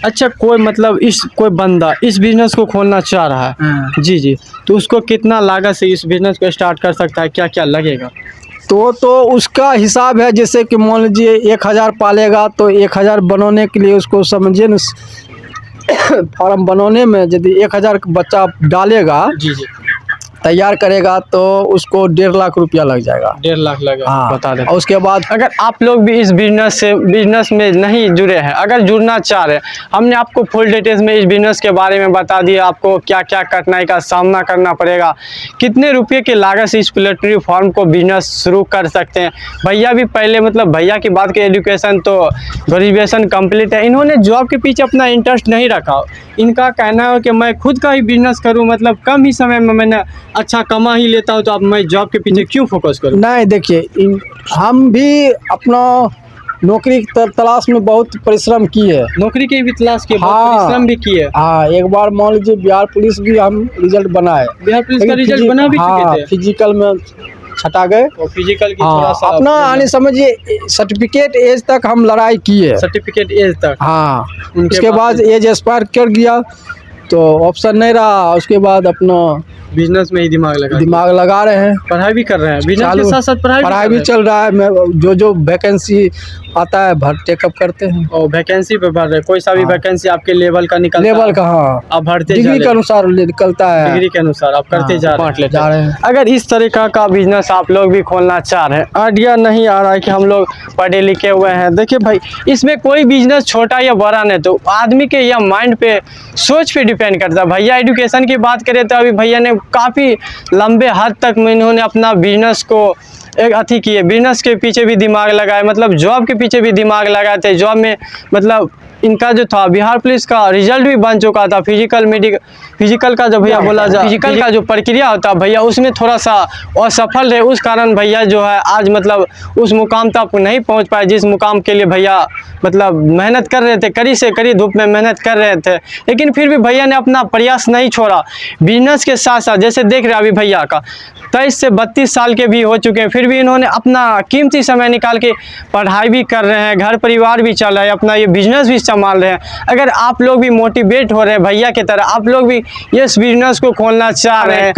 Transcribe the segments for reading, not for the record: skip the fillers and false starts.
अच्छा, कोई मतलब कोई बंदा इस बिजनेस को खोलना चाह रहा है जी जी, तो उसको कितना लागत से इस बिजनेस को स्टार्ट कर सकता है, क्या क्या लगेगा? तो उसका हिसाब है, जैसे कि मान लीजिए 1000 पालेगा तो 1000 बनाने के लिए उसको समझिए न फार्म बनाने में यदि 1000 बच्चा डालेगा, जी जी, तैयार करेगा तो उसको 1.5 लाख रुपया लग जाएगा। 1.5 लाख लगेगा। हाँ, बता दें। और उसके बाद अगर आप लोग भी इस बिजनेस में नहीं जुड़े हैं, अगर जुड़ना चाह रहे हैं, हमने आपको फुल डिटेल्स में इस बिजनेस के बारे में बता दिया, आपको क्या क्या कठिनाई का सामना करना पड़ेगा, कितने रुपये की लागत से इस पोल्ट्री फार्म को बिजनेस शुरू कर सकते हैं। भैया भी पहले मतलब भैया की बात की, एजुकेशन तो ग्रेजुएशन कंप्लीट है, इन्होंने जॉब के पीछे अपना इंटरेस्ट नहीं रखा। इनका कहना है कि मैं खुद का ही बिजनेस करूँ, मतलब कम ही समय में मैंने अच्छा कमा ही लेता हूँ, तो अब मैं जॉब के पीछे क्यों फोकस करूँ? नहीं, देखिए हम भी अपना नौकरी की तलाश में बहुत परिश्रम किए। नौकरी की भी तलाश की, हाँ, परिश्रम भी किए। हाँ, एक बार मान लीजिए बिहार पुलिस भी हम रिजल्ट बनाए। बिहार पुलिस का रिजल्ट बना भी चुके थे। फिजिकल में छटा गए और फिजिकल की हाँ, थोड़ा सा अपना आने समझिए सर्टिफिकेट एज तक हम लड़ाई किए। सर्टिफिकेट एज तक। हाँ, उनके उसके बाद एज एक्सपायर कर गया तो ऑप्शन नहीं रहा। उसके बाद अपना बिजनेस में ही दिमाग लगा रहे हैं। पढ़ाई भी कर रहे हैं, बिजनेस के साथ साथ पढ़ाई भी चल रहा है। मैं जो वैकेंसी आता है टेकअप करते हैं। और वैकेंसी पे भर रहे, कोई सा भी वैकेंसी आपके लेवल का निकलता है? लेवल का, हाँ, आप भरते डिग्री के अनुसार निकलता है। डिग्री के अनुसार आप करते जा रहे हैं। अगर इस तरीका का बिजनेस आप लोग भी खोलना चाह रहे हैं, आइडिया नहीं आ रहा है कि हम लोग पढ़े लिखे हुए हैं, देखिए भाई इसमें कोई बिजनेस छोटा या बड़ा नहीं, तो आदमी के या माइंड पे सोच पे डिपेंड करता है। भैया एजुकेशन की बात करें तो अभी भैया ने काफ़ी लंबे हद तक इन्होंने अपना बिजनेस को एक अथी किए, बिजनेस के पीछे भी दिमाग लगाए, मतलब जॉब के पीछे भी दिमाग लगाए थे। जॉब में मतलब इनका जो था बिहार पुलिस का रिजल्ट भी बन चुका था। फिजिकल का जो भैया बोला जा, फिजिकल का जो प्रक्रिया होता है भैया, उसमें थोड़ा सा असफल रहे, उस कारण भैया जो है आज मतलब उस मुकाम तक नहीं पहुंच पाए जिस मुकाम के लिए भैया मतलब मेहनत कर रहे थे, कड़ी से कड़ी धूप में मेहनत कर रहे थे। लेकिन फिर भी भैया ने अपना प्रयास नहीं छोड़ा। बिजनेस के साथ साथ जैसे देख रहे हैं अभी भैया का 23 से 32 साल के भी हो चुके हैं, फिर भी इन्होंने अपना कीमती समय निकाल के पढ़ाई भी कर रहे हैं, घर परिवार भी चल रहा है, अपना ये बिजनेस भी संभाल रहे हैं। अगर आप लोग भी मोटिवेट हो रहे हैं भैया की तरह, आप लोग भी इस बिजनेस को खोलना चाह रहे हैं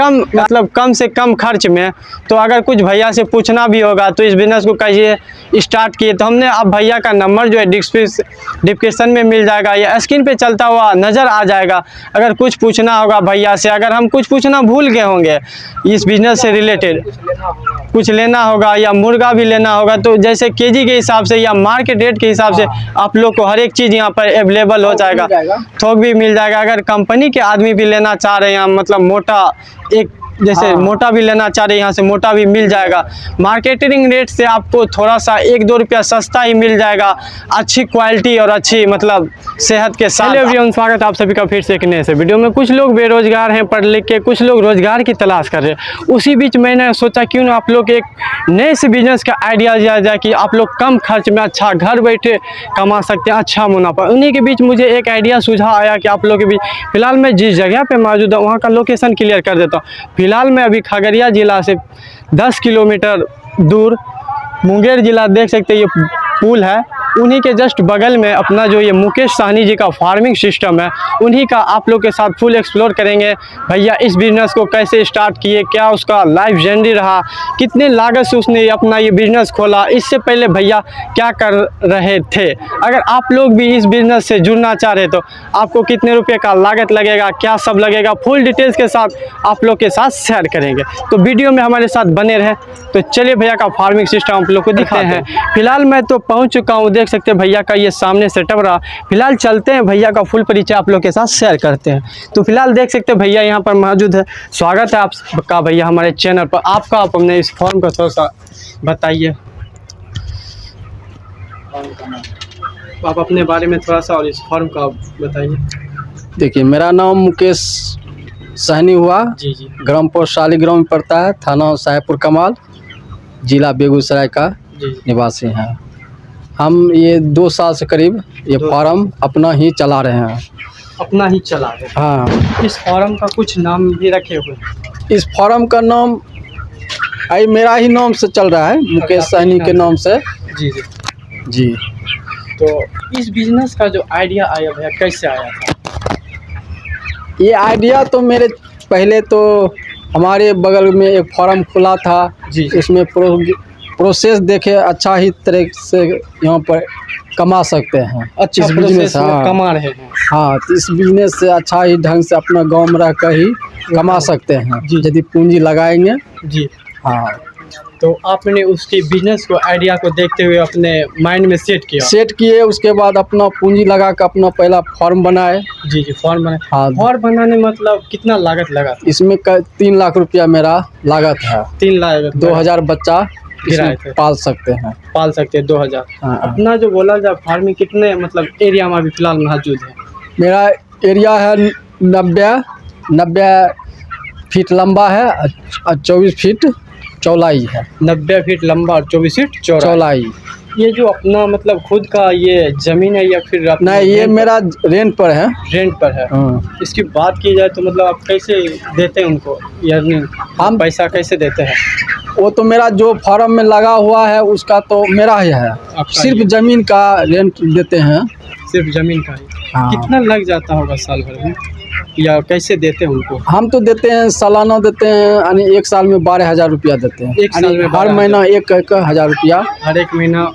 कम से कम खर्च में, तो अगर कुछ भैया से पूछना भी होगा तो इस बिजनेस को कैसे स्टार्ट किए, तो हमने अब भैया का नंबर जो है डिस्क्रिप्शन में मिल जाएगा या स्क्रीन पे चलता हुआ नज़र आ जाएगा। अगर कुछ पूछना होगा भैया से, अगर हम कुछ पूछना भूल गए होंगे इस बिजनेस से रिलेटेड, कुछ लेना होगा या मुर्गा भी लेना होगा, तो जैसे केजी के हिसाब से या मार्केट रेट के हिसाब से आप लोग को हर एक चीज़ यहाँ पर अवेलेबल हो जाएगा, थोक भी मिल जाएगा। अगर कंपनी के आदमी भी लेना चाह रहे हैं, मतलब मोटा एक जैसे मोटा भी लेना चाह रहे हैं, यहाँ से मोटा भी मिल जाएगा। मार्केटिंग रेट से आपको थोड़ा सा 1-2 रुपया सस्ता ही मिल जाएगा, अच्छी क्वालिटी और अच्छी मतलब सेहत के साथ। हेलो एवरीवन, स्वागत है आप सभी का फिर से एक नए से वीडियो में। कुछ लोग बेरोजगार हैं पढ़ लिख के, कुछ लोग रोजगार की तलाश कर रहे हैं। उसी बीच मैंने सोचा क्यों ना आप लोग एक नए से बिजनेस का आइडिया दिया जाए कि आप लोग कम खर्च में अच्छा घर बैठे कमा सकते हैं, अच्छा मुनाफा। उन्हीं के बीच मुझे एक आइडिया सुझाव आया कि आप लोग के बीच फिलहाल मैं जिस जगह पे मौजूद है वहाँ का लोकेशन क्लियर कर देता हूँ। फिलहाल मैं अभी खगड़िया जिला से 10 किलोमीटर दूर मुंगेर जिला देख सकते हैं, ये पुल है, उन्हीं के जस्ट बगल में अपना जो ये मुकेश साहनी जी का फार्मिंग सिस्टम है, उन्हीं का आप लोग के साथ फुल एक्सप्लोर करेंगे। भैया इस बिज़नेस को कैसे स्टार्ट किए, क्या उसका लाइफ जर्नी रहा, कितने लागत से उसने अपना ये बिज़नेस खोला, इससे पहले भैया क्या कर रहे थे। अगर आप लोग भी इस बिज़नेस से जुड़ना चाह रहे तो आपको कितने रुपये का लागत लगेगा, क्या सब लगेगा, फुल डिटेल्स के साथ आप लोग के साथ शेयर करेंगे। तो वीडियो में हमारे साथ बने रहे। तो चलिए भैया का फार्मिंग सिस्टम आप लोग को दिखाते हैं। फिलहाल मैं तो पहुंच चुका हूं, देख सकते हैं भैया का ये सामने सेटअप रहा। फिलहाल चलते हैं, भैया का फुल परिचय आप लोग के साथ शेयर करते हैं। तो फिलहाल देख सकते हैं भैया यहाँ पर मौजूद है। स्वागत है आपका भैया हमारे चैनल पर। आपका आप हमने इस फॉर्म का थोड़ा सा बताइए, आप अपने बारे में थोड़ा सा और इस फॉर्म का बताइए। देखिए, मेरा नाम मुकेश साहनी हुआ जी जी, ग्राम पोस्ट शालिग्राम में पड़ता है, थाना साहेबपुर कमाल, जिला बेगूसराय का निवासी हैं। हम ये 2 साल से करीब ये फार्म अपना ही चला रहे हैं। अपना ही चला रहे हैं। हाँ, इस फार्म का कुछ नाम भी रखे हुए हैं? इस फार्म का नाम मेरा ही नाम से चल रहा है, मुकेश साहनी के नाम से। जी जी जी, तो इस बिजनेस का जो आइडिया आया भैया कैसे आया था? ये आइडिया तो मेरे पहले तो हमारे बगल में एक फार्म खुला था जी। उसमें प्रोसेस देखे अच्छा ही तरह से यहाँ पर कमा सकते हैं। अच्छा इस प्रोसेस बिजनेस में हाँ कमा रहे हैं। हाँ, तो इस बिजनेस से अच्छा ही ढंग से अपना गांव में रह कर ही कमा सकते हैं जी। यदि पूंजी लगाएंगे। जी। हाँ, तो आपने उसके बिजनेस को आइडिया को देखते हुए अपने माइंड में सेट किए उसके बाद अपना पूंजी लगा कर अपना पहला फॉर्म बनाए। जी जी फॉर्म बनाए। हाँ, फॉर्म बनाने मतलब कितना लागत लगा? इसमें 3 लाख रुपया मेरा लागत है। 3 लाख 2000 बच्चा गिराए इसमें थे। पाल सकते हैं। पाल सकते हैं 2000। हाँ, अपना जो बोला जाए फार्मिंग कितने मतलब एरिया में अभी फिलहाल मौजूद है? मेरा एरिया है 90 फीट लंबा है और 24 फीट चौड़ाई है। 90 फीट लंबा और 24 फीट चौड़ाई। ये जो अपना मतलब खुद का ये जमीन है या फिर नहीं, ये मेरा रेंट पर है। रेंट पर है। हाँ। इसकी बात की जाए तो मतलब आप कैसे देते हैं उनको अर्निंग? हम पैसा कैसे देते हैं? वो तो मेरा जो फार्म में लगा हुआ है उसका तो मेरा ही है। सिर्फ जमीन का रेंट देते हैं। सिर्फ जमीन का ही? हाँ। कितना लग जाता होगा साल भर में या कैसे देते हैं उनको? हम तो देते हैं सालाना देते हैं यानी एक साल में 12,000 रुपया देते हैं। एक साल में हर महीना 1,000 रुपया। हर एक महीना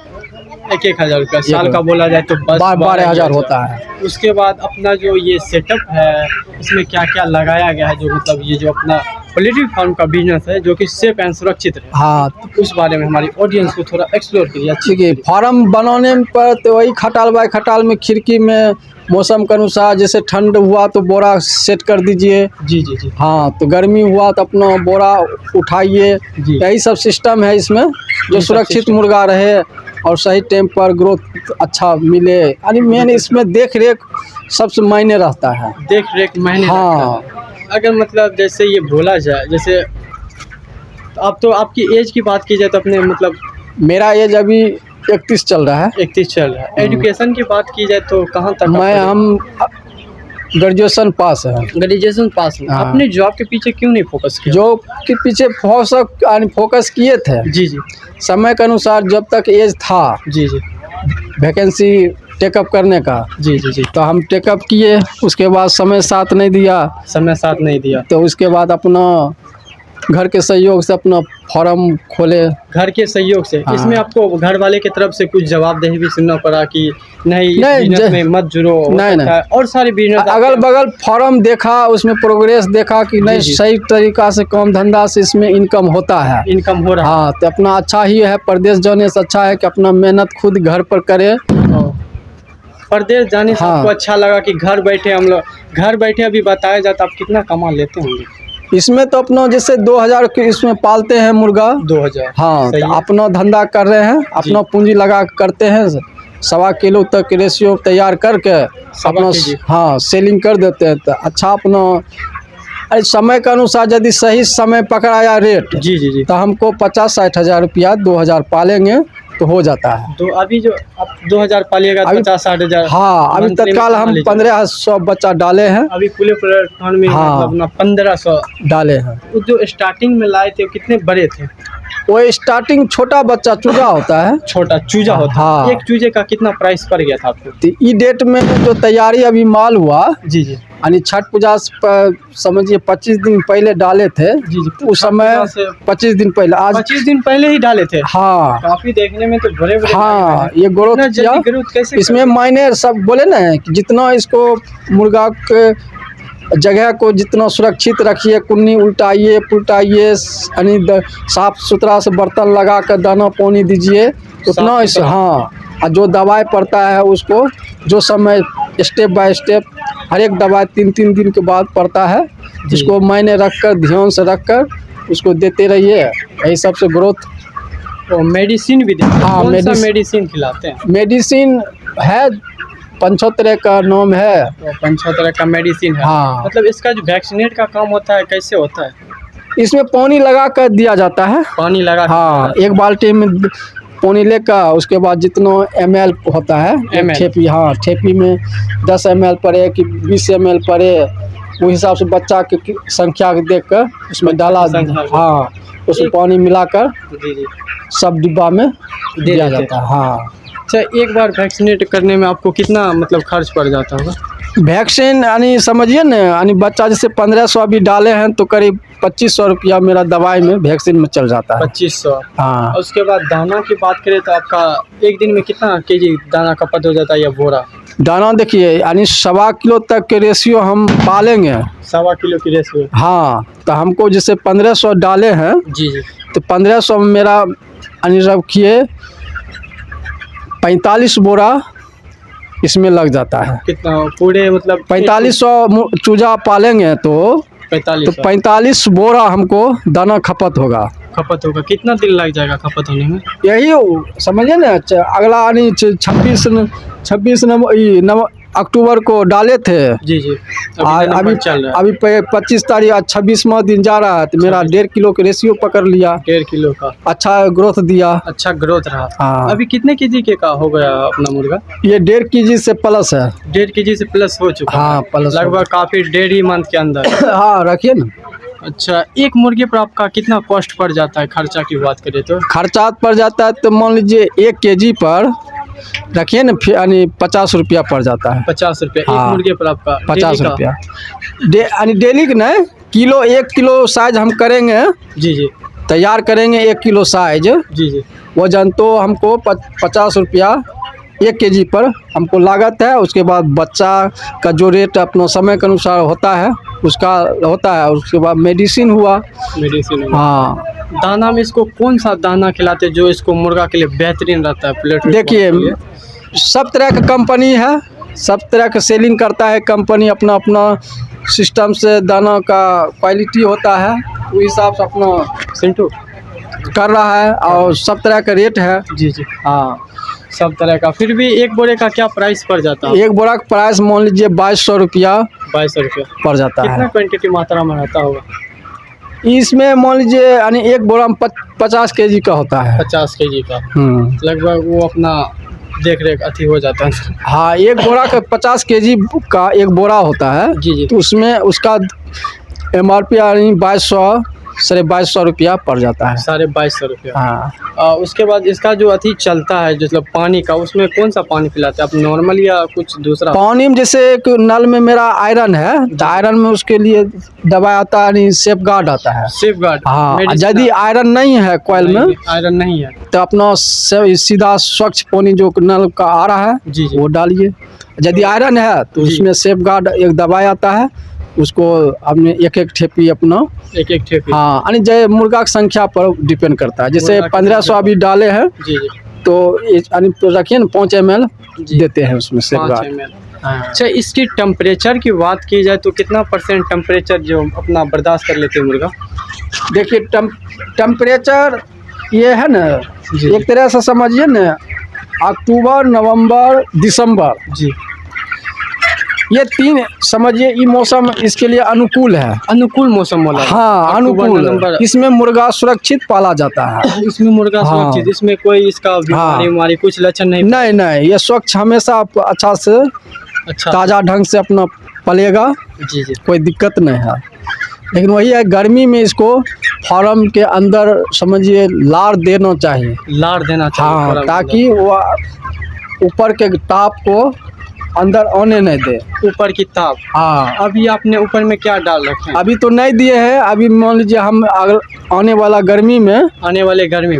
1,000 रुपया साल का बोला जाए तो बस 12,000 होता है। उसके बाद अपना जो ये सेटअप है इसमें क्या क्या लगाया गया है जो मतलब ये जो अपना पोल्ट्री फार्म का बिजनेस है जो कि सेफ एंड सुरक्षित है? हाँ, उस बारे में हमारी ऑडियंस को थोड़ा एक्सप्लोर करिए। ठीक है। फार्म बनाने पर तो वही खटाल बाय खटाल में खिड़की में मौसम के अनुसार जैसे ठंड हुआ तो बोरा सेट कर दीजिए। जी जी जी। हाँ, तो गर्मी हुआ तो अपना बोरा उठाइए। जी। यही सब सिस्टम है इसमें जो सुरक्षित मुर्गा रहे और सही टाइम पर ग्रोथ अच्छा मिले। यानी मेन इसमें देख रेख सबसे मायने रहता है। देख रेख मायने हाँ। रखता है। अगर मतलब जैसे ये बोला जाए जैसे अब तो आपकी एज की बात की जाए तो अपने मतलब मेरा एज अभी 31 चल रहा है। 31 चल रहा है। एजुकेशन की बात की जाए तो कहाँ तक? हम ग्रेजुएशन पास है। ग्रेजुएशन पास है। हाँ। अपने जॉब के पीछे क्यों नहीं फोकस किया? जॉब के पीछे फोकस किए थे। जी जी। समय के अनुसार जब तक एज था जी जी। वैकेंसी टेकअप करने का। जी जी जी। तो हम टेकअप किए, उसके बाद समय साथ नहीं दिया। समय साथ नहीं दिया तो उसके बाद अपना घर के सहयोग से अपना फार्म खोले। घर के सहयोग से। हाँ। इसमें आपको घर वाले की तरफ से कुछ जवाबदेही भी सुनना पड़ा कि नहीं इस नहीं, बिजनेस में मत जुड़ो? नहीं। और सारे बिजनेस अगल बगल फार्म देखा, उसमें प्रोग्रेस देखा कि नहीं जी। सही तरीका से काम धंधा से इसमें इनकम होता है। इनकम हो रहा हाँ, तो अपना अच्छा ही है। प्रदेश जाने से अच्छा है कि अपना मेहनत खुद घर पर करे। है। प्रदेश जाने से हाँ। आपको अच्छा लगा कि घर बैठे हम लोग घर बैठे अभी बताया जाता आप कितना कमा लेते होंगे? इसमें तो अपना जैसे 2,000 के इसमें पालते हैं मुर्गा। 2000। हाँ, सही तो है। अपना धंधा कर रहे हैं, अपना पूंजी लगा के करते हैं। 1.25 किलो तक रेशियो तैयार करके अपना केजी। हाँ सेलिंग कर देते हैं। तो अच्छा अपना समय के अनुसार यदि सही समय पकड़ाया रेट जी जी जी। तो हमको 50-60 हज़ार रुपया 2,000 पालेंगे तो हो जाता है। तो अभी जो आप 2000 पालिएगा अभी 50-60 हजार? हाँ, अभी मंथली में तत्काल कमा हम लीजिए। 1500 बच्चा डाले हैं। अभी पूरे प्लेटफॉर्म में हाँ। मतलब अपना 1500 डाले हैं। वो जो स्टार्टिंग में लाए थे वो कितने बड़े थे? वो स्टार्टिंग छोटा बच्चा चूजा होता है। छोटा चूजा होता है। हाँ। एक चूजे का कितना प्राइस पड़ गया था आपको? तो ई डेट में जो तैयारी अभी माल हुआ जी जी यानी छठ पूजा पर समझिए 25 दिन पहले डाले थे। जी जी। उस समय 25 दिन पहले, आज 25 दिन पहले ही डाले थे? हाँ काफी देखने में तो बड़े बड़े हाँ, ये ग्रोथ इतना किया। जल्दी ग्रोथ कैसे इसमें मायने सब बोले ना कि जितना इसको मुर्गा के जगह को जितना सुरक्षित रखिए, कुन्नी उल्टाइए पुलटाइए, यानी साफ सुथरा से बर्तन लगा कर दाना पानी दीजिए उतना इस हाँ। और जो दवाई पड़ता है उसको जो समय स्टेप बाय स्टेप हर एक दवाई 3-3 दिन के बाद पड़ता है। इसको मायने रखकर ध्यान से रखकर उसको देते रहिए। यही सबसे ग्रोथ। तो मेडिसिन भी देते हैं? हाँ, कौन सा मेडिसिन खिलाते हैं? मेडिसिन है 5 तरह का नाम है। तो 5 तरह का मेडिसिन है। हाँ। मतलब इसका जो वैक्सीनेट का काम होता है कैसे होता है? इसमें पानी लगा कर दिया जाता है। पानी लगा के हाँ, दिया एक बाल्टी में पानी लेकर उसके बाद जितना ml होता है ML? ठेपी, हाँ ठेपी में 10 ml पड़े कि 20 ml पड़े वो हिसाब से बच्चा की संख्या के देख कर उसमें डाला। संख्या को। हाँ, उसमें पानी मिलाकर जी जी सब डिब्बा में दिया देते जाता है। हाँ, अच्छा, एक बार वैक्सीनेट करने में आपको कितना मतलब खर्च पड़ जाता होगा? वैक्सीन यानी समझिए ना, यानी बच्चा जैसे 1500 अभी डाले हैं तो करीब 2500 रुपया मेरा दवाई में वैक्सीन में चल जाता है। 2500। हाँ। और उसके बाद दाना की बात करें तो आपका एक दिन में कितना केजी दाना खपत हो जाता है या बोरा? दाना देखिए यानी 1.25 किलो तक के रेशियो हम पालेंगे। 1.25 किलो की रेशियो? हाँ, तो हमको जैसे 1500 डाले हैं जी जी। तो 1500 में मेरा यानी रखिए 45 बोरा इसमें लग जाता है। कितना पूरे मतलब 4500 चूजा पालेंगे तो 45 बोरा हमको दाना खपत होगा। खपत होगा? कितना दिन लग जाएगा खपत होने में? यही समझिए ना, अगला यानी 26 अक्टूबर को डाले थे। जी जी। अभी चल रहा है। अभी 25 तारीख, आज 26वां दिन जा रहा है तो मेरा 1.5 किलो के रेशियो पकड़ लिया। 1.5 किलो का? अच्छा ग्रोथ दिया। अच्छा ग्रोथ रहा। हाँ। अभी कितने केजी के का हो गया अपना मुर्गा? ये 1.5 केजी से प्लस है। 1.5 केजी से प्लस हो चुका हाँ, है प्लस लगभग काफी 1.5 ही मंथ के अंदर। हाँ, रखिए ना। अच्छा, एक मुर्गे पर आपका कितना कॉस्ट पड़ जाता है? खर्चा की बात करें तो खर्चा पड़ जाता है तो मान लीजिए 1 केजी पर रखिए ना यानी 50 रुपया पड़ जाता है। 50 रुपया हाँ, एक मुर्गे पर आपका? 50 रुपया यानी डेली का नहीं, किलो 1 किलो साइज हम करेंगे। जी जी। तैयार करेंगे 1 किलो साइज। जी जी। वजन तो हमको 50 रुपया 1 केजी पर हमको लागत है। उसके बाद बच्चा का जो रेट अपना समय के अनुसार होता है उसका होता है। उसके बाद मेडिसिन हुआ। हाँ। दाना में इसको कौन सा दाना खिलाते हैं जो इसको मुर्गा के लिए बेहतरीन रहता है? प्लेट देखिए सब तरह का कंपनी है, सब तरह का सेलिंग करता है कंपनी, अपना अपना सिस्टम से दाना का क्वालिटी होता है, उस हिसाब से अपना सिंटू कर रहा है और सब तरह का रेट है। जी जी। हाँ, सब तरह का। फिर भी एक बोरे का क्या प्राइस पड़ जाता है? एक बोरा का प्राइस मान लीजिए 2200 रुपया 2200 रुपया पड़ जाता है। कितना क्वांटिटी मात्रा में रहता होगा इसमें? मान लीजिए यानी एक बोरा में 50 केजी का होता है। 50 केजी का लगभग वो अपना देख रेख अति हो जाता है। हाँ, एक बोरा का 50 केजी का एक बोरा होता है। जी जी। तो उसमें उसका MRP यानी 2200 2250 रुपया पड़ जाता है। 2250 रुपया। हाँ। उसके बाद इसका जो अति चलता है मतलब पानी का, उसमें कौन सा पानी पिलाते हैं आप? नॉर्मल या कुछ दूसरा? पानी में जैसे एक नल में मेरा आयरन है तो आयरन में उसके लिए दवा आता है, सेफ गार्ड आता है। Safe guard? हाँ, यदि आयरन नहीं है कॉइल में, आयरन नहीं है तो अपना सीधा स्वच्छ पानी जो नल का आ रहा है जी जी। वो डालिए। यदि आयरन है तो उसमें सेफ गार्ड एक दवाई आता है, उसको आपने एक ठेपी अपना एक ठेपी। हाँ, यानी जय मुर्गा की संख्या पर डिपेंड करता है। जैसे 1500 अभी डाले हैं जी जी। तो रखिए ना 5 ml देते हैं उसमें सेफ गार्ड। अच्छा, इसकी टेम्परेचर की बात की जाए तो कितना % टेम्परेचर जो अपना बर्दाश्त कर लेते हैं मुर्गा? देखिए टेम्परेचर ये है ना, एक तरह से समझिए ना, अक्टूबर, नवंबर, दिसंबर जी, ये 3 समझिए ये मौसम इसके लिए अनुकूल है। अनुकूल मौसम वाला? हाँ, अनुकूल। इसमें मुर्गा सुरक्षित पाला जाता है। इसमें मुर्गा सुरक्षित? इसमें कोई इसका बीमारी कुछ लक्षण नहीं? नहीं, ये स्वच्छ हमेशा अच्छा से ताज़ा ढंग से अपना पलेगा। जी जी, कोई दिक्कत नहीं है। लेकिन वही है, गर्मी में इसको फार्म के अंदर समझिए लार देना चाहिए। लार देना चाहिए? हाँ, ताकि वो ऊपर के ताप को अंदर आने नहीं दे। ऊपर की ताप? हाँ। अभी आपने ऊपर में क्या डाल रखे हैं? अभी तो नहीं दिए हैं। अभी मान लीजिए हम आने वाले गर्मी में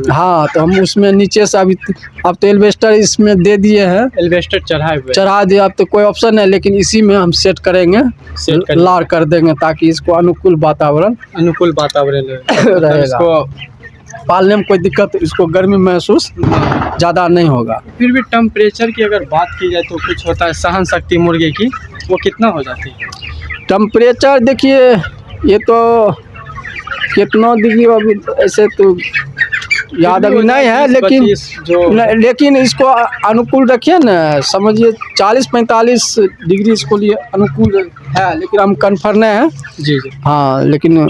हाँ, तो हम उसमें नीचे से अभी अब तो एल्वेस्टर इसमें दे दिए हैं। एल्वेस्टर चढ़ा दिए, अब तो कोई ऑप्शन है, लेकिन इसी में हम सेट करेंगे, लार कर देंगे ताकि इसको अनुकूल वातावरण रहेगा। पालने में कोई दिक्कत, इसको गर्मी महसूस ज़्यादा नहीं होगा। फिर भी टेम्परेचर की अगर बात की जाए तो कुछ होता है सहन शक्ति मुर्गे की, वो कितना हो जाती है? टेम्परेचर देखिए ये तो कितना डिग्री अभी ऐसे तो याद अभी नहीं है, लेकिन इसको अनुकूल रखिए ना, समझिए 40-45 डिग्री इसको लिए अनुकूल है, लेकिन हम कन्फर्म नहीं है। जी जी। हाँ, लेकिन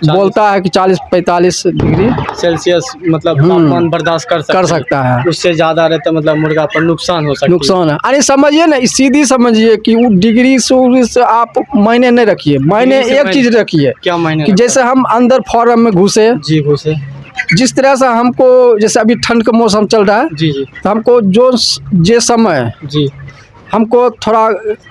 बोलता है कि 40-45 डिग्री सेल्सियस मतलब तापमान बर्दाश्त कर सकता है। उससे ज़्यादा रहता मतलब मुर्गा पर नुकसान हो सकता है। नुकसान है। अरे समझिए ना, सीधी समझिए कि वो डिग्री से आप मायने नहीं रखिए, मायने एक चीज़ रखिए। क्या मायने? कि जैसे हम अंदर फार्म में घुसे जिस तरह से हमको, जैसे अभी ठंड का मौसम चल रहा है, जी जी तो हमको जे समय जी। हमको थोड़ा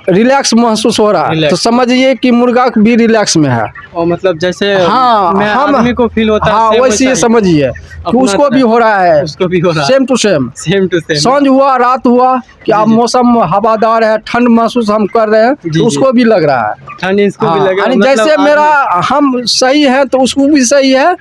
रिलैक्स महसूस हो रहा है, Relax। तो समझिए कि मुर्गा भी रिलैक्स में है। और मतलब जैसे हाँ, मैं हम आदमी को फील होता है, हाँ same वैसे वैसा ये ही। समझिए कि अपना उसको भी तरह। हो रहा है, उसको भी हो रहा है same to same. Same to same. सांझ हुआ, रात हुआ कि अब जी। मौसम हवादार है, ठंड महसूस हम कर रहे हैं, जी, तो जी। उसको भी लग रहा है। ठंड इसको भी हाँ, लगे यानी मतलब जैसे मेरा हम सही है तो उसको भी सही है,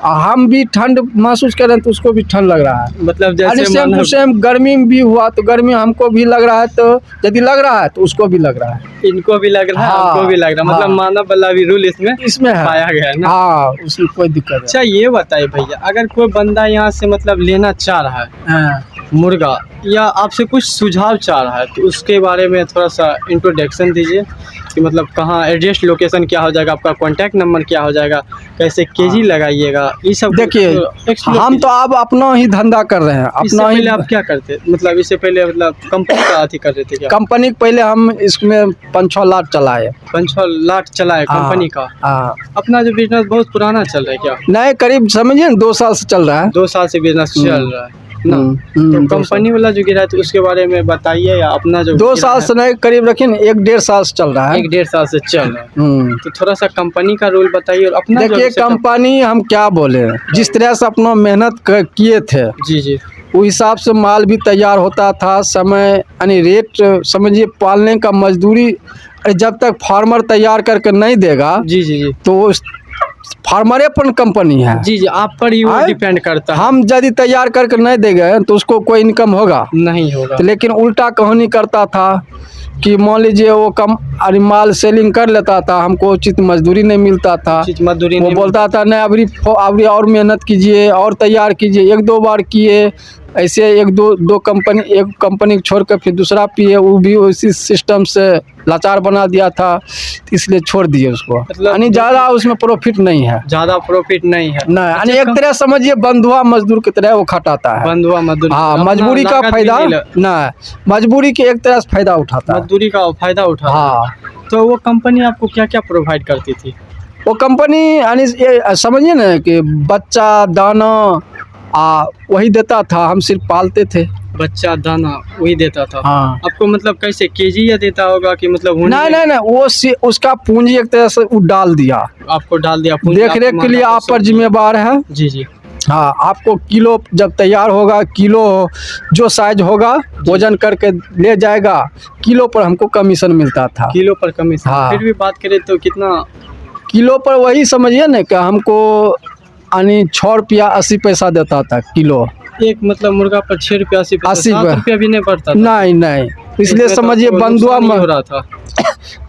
हम भी ठंड महसूस कर रहे हैं तो उसको भी ठंड लग रहा है। मतलब यानी जैसे सेम टू मानो सेम गर्मी भी हुआ तो गर्मी हमको भी लग रहा है, तो यदि लग रहा है तो उसको भी लग रहा है। इनको भी लग रहा है, हाँ, हमको भी लग रहा है, मतलब हाँ। मानव वाला भी रूल इसमें इसमें है, पाया गया है ना। हाँ, उसमें कोई दिक्कत अच्छा ये बताइए भैया, अगर कोई बंदा यहाँ से मतलब लेना चाह रहा है है। मुर्गा, या आपसे कुछ सुझाव चाह रहा है, तो उसके बारे में थोड़ा सा इंट्रोडक्शन दीजिए कि मतलब कहाँ एड्रेस, लोकेशन क्या हो जाएगा, आपका कॉन्टैक्ट नंबर क्या हो जाएगा, कैसे केजी लगाइएगा, ये सब देखिए, explore हम तो कीजिए। अब अपना ही धंधा कर रहे हैं, इससे अपना ही। पहले आप क्या करते, मतलब इससे पहले मतलब कंपनी का अथी कर रहे थे क्या? कंपनी के पहले हम इसमें 5-6 लाख चलाए। 5-6 लाख चला है हाँ, कंपनी का। हाँ, अपना जो बिजनेस बहुत पुराना चल रहा है क्या? नहीं, करीब समझिए 2 साल से चल रहा है। 2 साल से बिजनेस चल रहा है ना। तो 2 कंपनी वाला जो गिरा है तो उसके बारे में बताइए, या अपना जो 2 गिरा साल है, से नहीं, करीब रखिए 1-1.5 साल से चल रहा है। 1-1.5 साल से चल रहा है। हम्म। तो थोड़ा सा कंपनी का रोल बताइए और अपना जो देखिए, setup- कंपनी हम क्या बोले, जिस तरह से अपना मेहनत किए थे, जी जी उस हिसाब से माल भी तैयार होता था, समय यानी रेट समझिए, पालने का मजदूरी जब तक फार्मर तैयार करके नहीं देगा जी जी जी तो उस फार्मरे पर कंपनी है। जी जी, आप पर ही वो आए? डिपेंड करता है। हम यदि तैयार करके नहीं देंगे तो उसको कोई इनकम होगा नहीं होगा। तो, लेकिन उल्टा कहानी करता था कि मान लीजिए वो कम अरे माल सेलिंग कर लेता था, हमको उचित मजदूरी नहीं मिलता था। चीज मजदूरी वो नहीं बोलता था नहीं, अभी और मेहनत कीजिए और तैयार कीजिए। 1-2 बार किए ऐसे, एक कंपनी छोड़ कर फिर दूसरा पिए, वो भी उसी सिस्टम से लाचार बना दिया था, तो इसलिए छोड़ दिए उसको। मतलब यानी ज़्यादा उसमें प्रॉफिट नहीं है, ज्यादा प्रॉफिट नहीं है। नहीं, यानी अच्छा, एक तरह समझिए बंधुआ मजदूर की तरह वो खटाता है। बंधुआ मजदूरी, हाँ, अपना मजबूरी का लागत भी फायदा नहीं ल- ना, मजबूरी के एक तरह से फायदा उठाता है। मजदूरी का फायदा उठा। हाँ, तो वो कंपनी आपको क्या क्या प्रोवाइड करती थी? वो कंपनी यानी ये समझिए ना कि बच्चा दाना वही देता था, हम सिर्फ पालते थे। बच्चा दाना वही देता था। हाँ, आपको मतलब कैसे केजी या देता होगा कि मतलब होने नहीं में नहीं नहीं, वो उसका पूंजी एक तरह से वो डाल दिया, आपको डाल दिया पूंजी, देख आपको रेख के माना लिए तो आप पर सब- जिम्मेवार है। जी जी हाँ, आपको किलो जब तैयार होगा, किलो जो साइज होगा वजन करके ले जाएगा, किलो पर हमको कमीशन मिलता था। किलो पर कमीशन। हाँ। फिर भी बात करें तो कितना? किलो पर वही समझिए ना कि हमको यानी 6 रुपया 80 पैसा देता था किलो। एक मतलब मुर्गा पर 6 रुपया 80 पैसा, 80 7 रुपया भी नहीं पड़ता था। नहीं नहीं, इसलिए इसमें तो समझिए आपको बंधुआ नुकसान ही हो रहा था।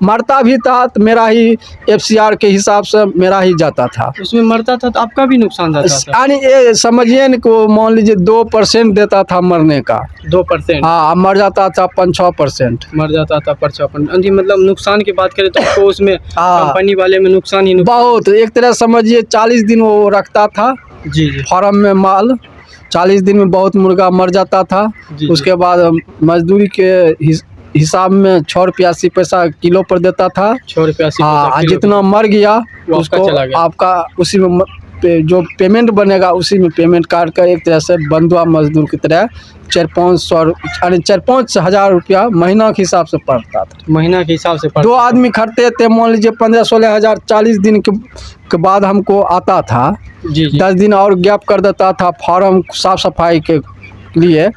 मरता भी था तो मेरा ही FCR के हिसाब से मेरा ही जाता था। उसमें मरता था तो आपका भी नुकसान जाता था। यानी ये समझिए न को मान लीजिए 2% देता था मरने का। 2% हाँ, मर जाता था 5-6%। मर जाता था पर 6%। जी, मतलब नुकसान की बात करें तो आपको उसमें हाँ। कंपनी वाले में नुकसान ही नुकसान। बहुत, एक तरह समझिए 40 दिन वो रखता था जी जी फार्म में माल, 40 दिन में बहुत मुर्गा मर जाता था। जी। उसके बाद मजदूरी के हिसाब में 6 रुपया 80 पैसा किलो पर देता था। 6 रुपया 80 हाँ, पैसा किलो। जितना मर गया वो उसको आपका चला गया। आपका उसी में जो पेमेंट बनेगा उसी में पेमेंट काट कर एक तरह से बंधुआ मजदूर की तरह 4-5 हज़ार रुपया महीना के हिसाब से पड़ता था। महीना के हिसाब से 2 आदमी खटते थे, मान लीजिए 15-16 हज़ार 40 दिन के बाद हमको आता था। जी जी 10 दिन और गैप कर देता था फार्म साफ सफाई के लिए।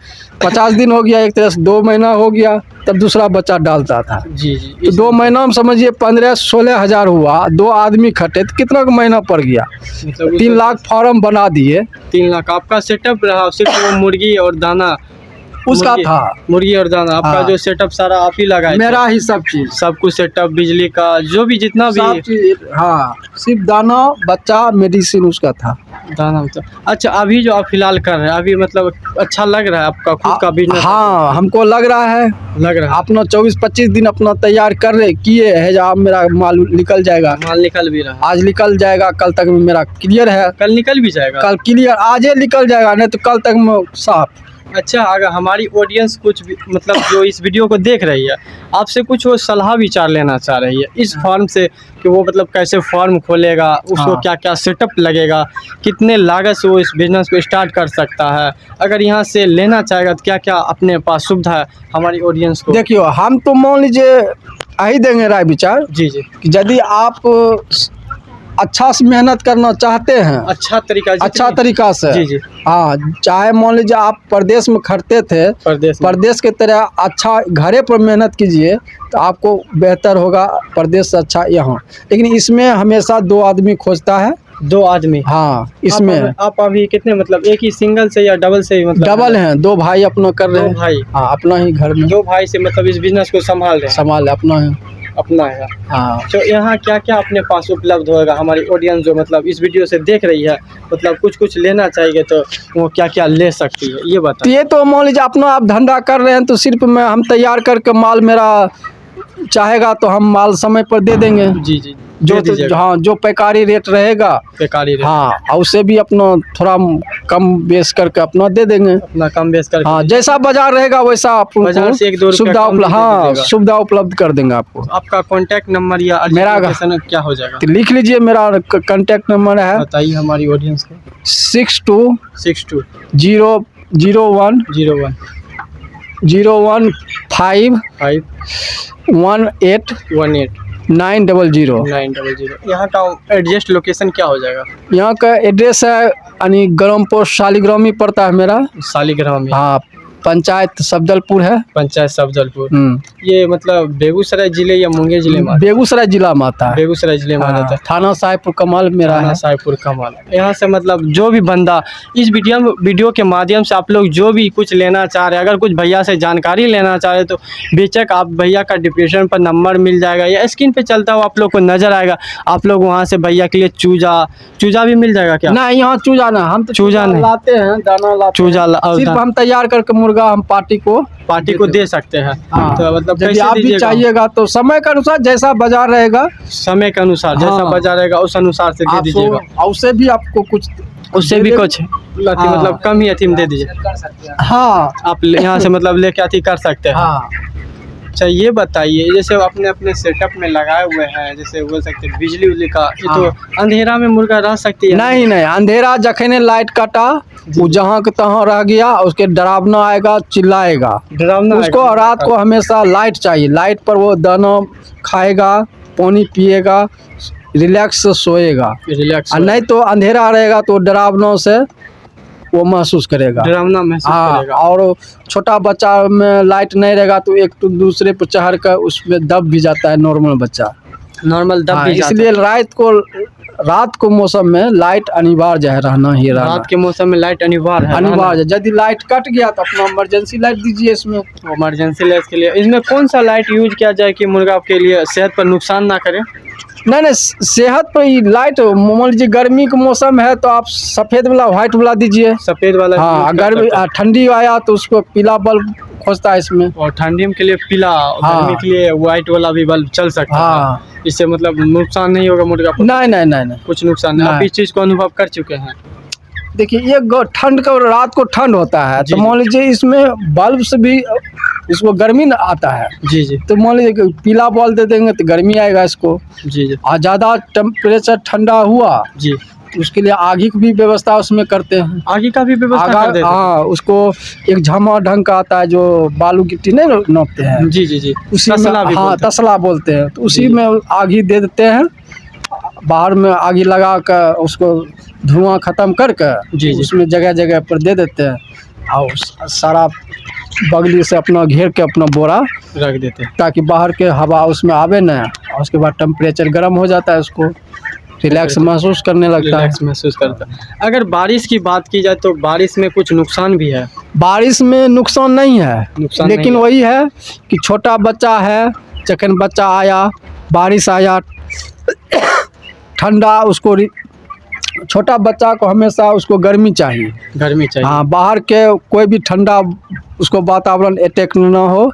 50 दिन हो गया, एक तरह से 2 महीना हो गया, तब दूसरा बच्चा डालता था। जी जी। तो 2 महीना में समझिए 15-16 हज़ार हुआ, 2 आदमी खटे तो कितना का महीना पड़ गया? मतलब 3 लाख फार्म बना दिए। 3 लाख आपका सेटअप रहा, सिर्फ वो मुर्गी और दाना उसका था मुर्गी और दाना आपका हाँ। जो सेटअप सारा आप ही लगाए थे? मेरा ही सब चीज, सब कुछ सेटअप, बिजली का जो भी जितना सब भी चीज। हाँ, सिर्फ दाना, बच्चा, मेडिसिन उसका था। दाना मतलब। अच्छा, अभी जो आप फिलहाल कर रहे हैं अभी मतलब अच्छा लग रहा है आपका खुद का बिजनेस? हाँ, हमको लग रहा है लग रहा है। अपना 24-25 दिन अपना तैयार कर रहे किए है, जब मेरा माल निकल जाएगा। माल निकल भी रहा है। आज निकल जाएगा, कल तक में मेरा क्लियर है। कल निकल भी जाएगा। कल क्लियर, आज ही निकल जाएगा, नहीं तो कल तक में साफ। अच्छा, अगर हमारी ऑडियंस कुछ भी मतलब जो इस वीडियो को देख रही है, आपसे कुछ वो सलाह विचार लेना चाह रही है इस फॉर्म से कि वो मतलब कैसे फॉर्म खोलेगा, उसको क्या क्या सेटअप लगेगा, कितने लागत से वो इस बिज़नेस को स्टार्ट कर सकता है, अगर यहाँ से लेना चाहेगा तो क्या क्या अपने पास सुविधा है हमारी ऑडियंस को? देखियो, हम तो मान लीजिए यही देंगे राय विचार जी जी, कि यदि आप अच्छा से मेहनत करना चाहते हैं, अच्छा तरीका से जी जी, हाँ, चाहे मान लीजिए आप प्रदेश में खटते थे, प्रदेश के तरह अच्छा घरे पर मेहनत कीजिए तो आपको बेहतर होगा प्रदेश से अच्छा यहाँ। लेकिन इसमें हमेशा 2 आदमी खोजता है। 2 आदमी? हाँ, इसमें आप अभी कितने मतलब एक ही सिंगल से या डबल से मतलब? डबल हैं, 2 भाई अपना कर रहे हैं। 2 भाई? हाँ, अपना ही घर में 2 भाई से मतलब इस बिजनेस को संभाल रहे हैं? संभाल अपना है। अपना है। हाँ, तो यहाँ क्या क्या अपने पास उपलब्ध होगा? हमारी ऑडियंस जो मतलब इस वीडियो से देख रही है, मतलब कुछ लेना चाहिए तो वो क्या क्या ले सकती है, ये बताइए। ये तो मान लीजिए अपना आप धंधा कर रहे हैं तो सिर्फ हम तैयार करके माल, मेरा चाहेगा तो हम माल समय पर दे देंगे। जी जी, हाँ, जो पैकारी रेट रहेगा, पैकारी रेट, हाँ, और उससे भी अपना थोड़ा कम बेच करके अपना दे देंगे। अपना कम बेच करके, हाँ, जैसा बाजार रहेगा वैसा आपको बाजार से 1-2 सुविधा उपलब्ध, हाँ, सुविधा उपलब्ध कर देंगे आपको। आपका कॉन्टैक्ट नंबर या मेरा क्या हो जाएगा? तो लिख लीजिए, मेरा कॉन्टैक्ट नंबर है, बताइए हमारी ऑडियंस को। 62 0 01 01 015 5 18 18 900। 900। यहाँ का एडजस्ट लोकेशन क्या हो जाएगा? यहाँ का एड्रेस है यानी ग्राम पोस्ट शालिग्राम ही पड़ता है मेरा। शालिग्राम में? हाँ, पंचायत सफदलपुर है। पंचायत सफदलपुर। ये मतलब बेगूसराय जिले या मुंगेर जिले में? बेगूसराय जिला में आता है। बेगूसराय जिले में आता है। थाना साहिबपुर कमाल मेरा है। साहिबपुर कमाल। यहाँ से मतलब जो भी बंदा इस वीडियो के माध्यम से आप लोग जो भी कुछ लेना चाह रहे हैं, अगर कुछ भैया से जानकारी लेना चाह रहे तो बेशक आप भैया का डिस्क्रिप्शन पर नंबर मिल जाएगा या स्क्रीन पे चलता हुआ आप लोग को नजर आएगा। आप लोग वहाँ से भैया के लिए चूजा भी मिल जाएगा क्या? नहीं, यहाँ चूजा ना, हम तो चूजा नहीं लाते हैं, दाना लाते चूजा हैं। सिर्फ हम तैयार करके मुर्गा हम पार्टी को दे सकते हैं। हाँ, तो मतलब यदि आप भी चाहिएगा तो समय के अनुसार जैसा बाजार रहेगा, समय के अनुसार जैसा बाजार रहेगा उस अनुसार से दे दीजिएगा। उससे भी आपको कुछ, उससे भी कुछ मतलब कम ही अथी में दे दीजिए। हाँ, आप यहाँ से मतलब लेके अथी कर सकते हैं। हाँ। अच्छा, ये बताइए जैसे अपने अपने सेटअप में लगाए हुए हैं, जैसे बोल सकते हैं बिजली उजली का, ये तो अंधेरा में मुर्गा रह सकती है? नहीं, अंधेरा जखने लाइट कटा वो जहाँ के तहाँ रह गया, उसके डरावना आएगा, चिल्लाएगा, उसको रात को हमेशा लाइट चाहिए। लाइट पर वो दाना खाएगा, पानी पिएगा, रिलैक्स से सोएगा। नहीं तो अंधेरा रहेगा तो डरावना से वो महसूस करेगा, डरावना महसूस करेगा। और छोटा बच्चा में लाइट नहीं रहेगा तो एक तो दूसरे पर चढ़ कर उसमें दब भी जाता है, नॉर्मल बच्चा नॉर्मल दब भी जाता है। इसलिए रात को मौसम में लाइट अनिवार्य है, रहना ही रहना। रात के मौसम में लाइट अनिवार्य है। यदि लाइट कट गया तो अपना इमरजेंसी लाइट दीजिए। इसमें इमरजेंसी लाइट के लिए इसमें कौन सा लाइट यूज किया जाए कि मुर्गा के लिए सेहत पर नुकसान ना करे? नहीं, सेहत पर ही लाइट, मान लीजिए गर्मी का मौसम है तो आप सफ़ेद वाला, व्हाइट वाला दीजिए। सफ़ेद वाला? हाँ, गर्मी ठंडी आया तो उसको पीला बल्ब खोजता है इसमें। और ठंडी के लिए पीला, गर्मी के लिए व्हाइट वाला भी बल्ब चल सकता है। इससे मतलब नुकसान नहीं होगा मुर्गा पर? नहीं, कुछ नुकसान नहीं। आप इस चीज़ को अनुभव कर चुके हैं? देखिए, ये ठंड का, रात को ठंड होता है तो मान लीजिए इसमें बल्ब से भी इसको गर्मी न आता है। जी। तो मान लीजिए पीला बल्ब दे देंगे तो गर्मी आएगा इसको। जी। और ज़्यादा टेम्परेचर ठंडा हुआ जी तो उसके लिए आगी की भी व्यवस्था उसमें करते हैं। आगी का भी व्यवस्था कर देते हैं? हाँ, उसको एक झमा ढंग का आता है जो बालू गिट्टी नहीं नापते हैं। जी। उसी में, हाँ, तसला बोलते हैं। तो उसी में आगी दे देते हैं, बाहर में आगी लगा कर उसको धुआं ख़त्म करके उसमें जगह जगह पर दे देते हैं और सारा बगली से अपना घेर के अपना बोरा रख देते हैं ताकि बाहर के हवा उसमें आवे ना। और उसके बाद टेम्परेचर गर्म हो जाता है, उसको रिलैक्स महसूस करने लगता है। अगर बारिश की बात की जाए तो बारिश में कुछ नुकसान भी है? बारिश में नुकसान नहीं है, लेकिन वही है कि छोटा बच्चा है, जखन बच्चा आया, बारिश आया, ठंडा, उसको छोटा बच्चा को हमेशा उसको गर्मी चाहिए। हाँ, बाहर के कोई भी ठंडा उसको वातावरण अटैक ना हो।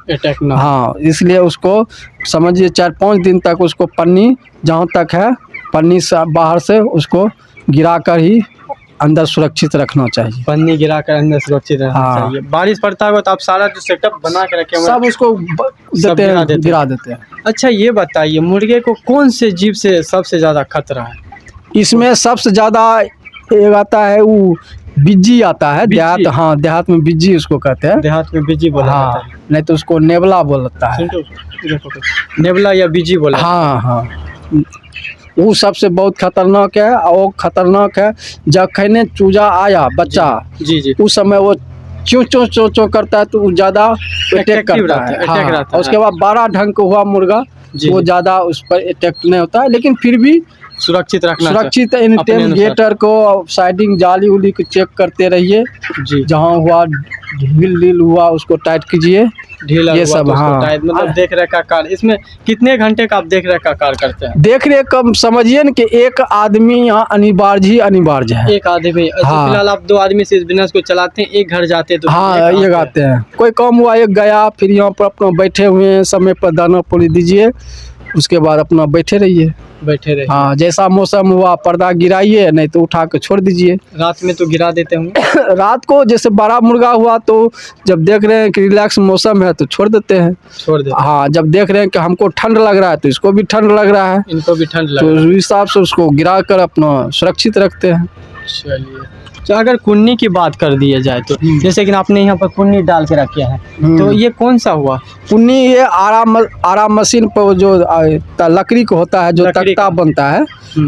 हाँ, इसलिए उसको समझिए 4-5 दिन तक उसको पन्नी, जहाँ तक है पन्नी से बाहर से उसको गिरा कर ही अंदर सुरक्षित रखना चाहिए। पन्नी गिरा कर अंदर सुरक्षित रहना हाँ। चाहिए। बारिश पड़ता होगा तो आप सारा जो सेटअप बना के रखे हुए हैं, सब उसको सब गिरा देते हैं। अच्छा ये बताइए, मुर्गे को कौन से जीव से सबसे ज्यादा खतरा है? इसमें सबसे ज़्यादा एक आता है वो बिज्जी आता है, बिज्जी? देहात, हाँ देहात में बिज्जी उसको कहते हैं। देहात में बिजी बोला हाँ, जाता है। नहीं तो उसको नेवला बोलता है। नेवला या बिजी बोला हाँ हाँ, वो सबसे बहुत खतरनाक है। और वो खतरनाक है जब खैने चूजा आया बच्चा, जी जी, उस समय वो चो चो चो चो करता है तो वो ज़्यादा अटैक Attractive करता रहता है, है। attack हाँ, रहता है। उसके बाद 12 ढंग का हुआ मुर्गा, जी, वो जी। ज़्यादा उस पर अटैक नहीं होता है, लेकिन फिर भी सुरक्षित रखना सुरक्षित अपने एनीटाइम अनुसार। गेटर को साइडिंग जाली उली को चेक करते रहिए। जी, जहाँ हुआ ढील ढील हुआ उसको टाइट कीजिए। ढीला ये हुआ सब, तो उसको हाँ। टाइट, मतलब देख रेख का कार्य। इसमें कितने घंटे का आप देख रेख का कार्य करते हैं? देख रेख कम समझिए न कि एक आदमी यहाँ अनिवार्य है। एक आदमी, अच्छा हाँ। फिलहाल आप 2 आदमी से इस बिजनेस को चलाते हैं, एक घर जाते हैं तो हाँ, एक ये आते हैं, कोई काम हुआ एक गया, फिर यहाँ पर अपना बैठे हुए हैं, समय पर दाना पानी दीजिए, उसके बाद अपना बैठे रहिए। बैठे रहे। हाँ, जैसा मौसम हुआ पर्दा गिराइए, नहीं तो उठा के छोड़ दीजिए। रात में तो गिरा देते होंगे? रात को जैसे बड़ा मुर्गा हुआ तो जब देख रहे हैं कि रिलैक्स मौसम है तो छोड़ देते हैं। छोड़ देते हैं। हाँ, जब देख रहे हैं कि हमको ठंड लग रहा है तो इसको भी ठंड लग रहा है, इनको भी ठंड तो लग उस हिसाब से उसको गिरा कर अपना सुरक्षित रखते हैं। चलिए, तो अगर कुन्नी की बात कर दिया जाए तो जैसे कि आपने यहाँ पर कुन्नी डाल के रखे हैं, तो ये कौन सा हुआ? कुन्नी ये आराम मशीन पर जो लकड़ी का होता है, जो लकड़ी तख्ता का। बनता है,